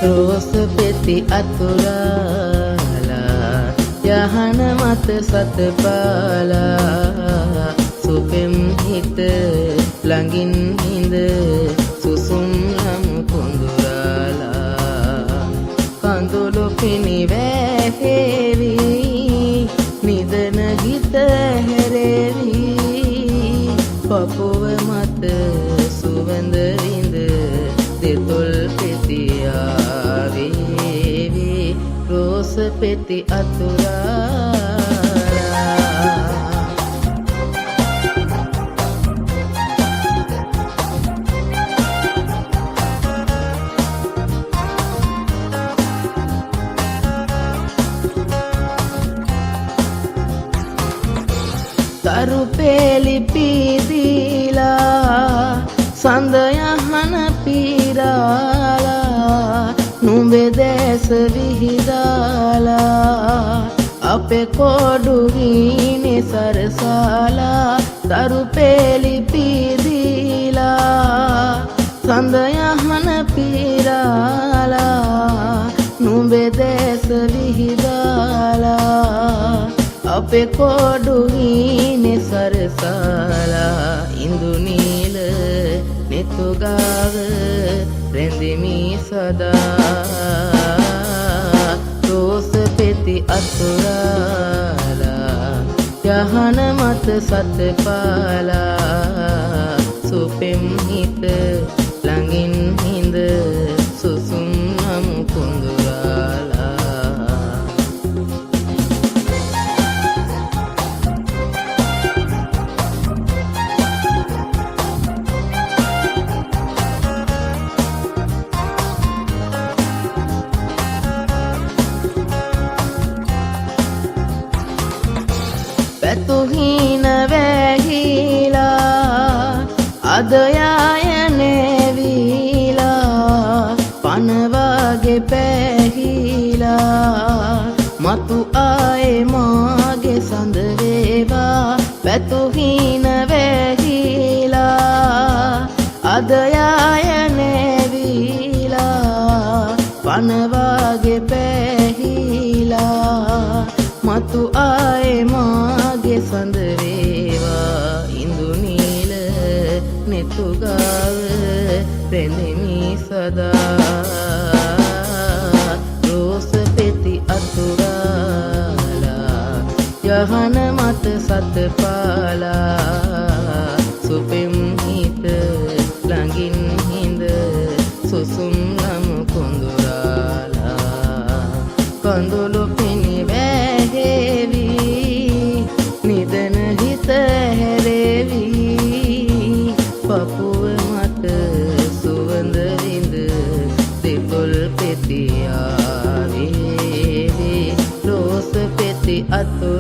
රෝස පෙති අතුරාලා යහන මත සතපාලා සුපෙම් හිත ළඟින් හිඳ සුසුම් නම් කුඳුරාලා කඳුළු පිණි වැහෙවි නිදන හිත හැරෙවි පපුව මත සුවඳ විඳ දෙතොල් පෙතියාවේවි රෝස පෙති අතුරාලා තරු පෙලි පීදීලා සඳ යහන පීරාලා නුඹේ දැස විහිදාලා අපේ කොඩු හීනේ සරසාලා තරු පෙලි පීදීලා සඳ යහන පීරාලා නුඹේ දැස විහිදාලා අපේ කොඩු හීනේ සරසාලා ඉඳු නීල නෙතු ගාව රැඳෙමි සදා රෝස පෙති අතුරාලා යහන මත සතපාලා සුපෙම් හිත ළඟින් හිඳ සුසුම් නම් කුඳුරාලා පැතුහින වැහිලා අද යායනේවිලා පනවාගේ පැහිලා මතු ආයේ මාගේ සඳ වේවා පැතුහින වැහිලා අද යායනේවිලා පනවාගේ පැහිලා මතු ආයේ මාගේ සඳ වේවා ඉඳු නීල නෙතු ගාව රැඳෙමි සදා රෝස පෙති අතුරාලා යහන මත සතපාලා සුපෙම් හිත ළඟින් හිඳ සුසුම් නම් කුඳුරාලා කඳුළු පිණි වැහෙවි නිදන හිත හැරෙවි පපුව මත සුවඳ විඳ දෙතොල් පෙතියාවේවි රෝස පෙති අතුරාලා